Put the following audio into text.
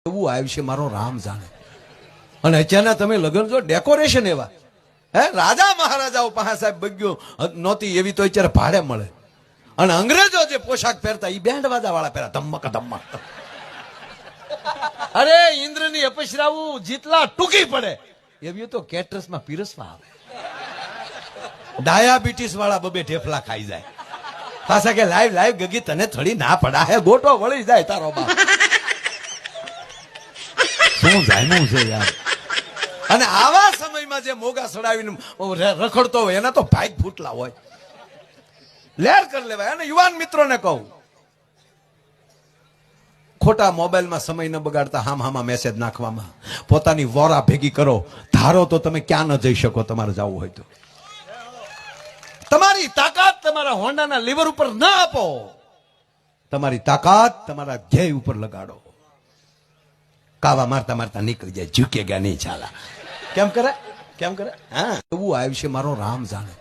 એવું આવશે મારો રામ જાણે. અને અત્યારના તમે લગ્ન જો ડેકોરેશન એવા હે રાજા મહારાજાઓ પાસે સાહેબ બગ્યો નહોતી એવી તો અત્યારે ભાડે મળે. અને અંગ્રેજો જે પોશાક પહેરતા એ બેન્ડ વાજા વાળા પહેરા ધમક ધમક. અરે ઇન્દ્રની અપસરાવું જીતલા ટૂંકી પડે એવી તો કેટરસમાં પીરસવા આવે. ડાયાબિટીસ વાળા બબે ઢેફલા ખાઈ જાય પાછા કે લાઈવ લાઈવ ગગી તને થોડી ના પડા હે ગોટો વળી જાય તારો બાપ. શું જામ્યું છે યાર. અને આવા સમયમાં જે મોગા સડાવીને રખડતો હોય એના તો ભાગ ફૂટલા હોય. લેર કરી લેવાય. અને યુવાન મિત્રોને કહું ખોટા મોબાઈલમાં સમય ન બગાડતા હામાં મેસેજ નાખવામાં પોતાની વોરા ભેગી કરો. ધારો તો તમે ક્યાં ન જઈ શકો તમારે જવું હોય તો. તમારી તાકાત તમારા હોન્ડાના લીવર ઉપર ન આપો. તમારી તાકાત તમારા ધ્યેય ઉપર લગાડો. કાવા મારતા મારતા નીકળી જાય ઝૂકેગા નહીં ચાલા. કેમ કરે હા એવું આવશે મારો રામ જાણે.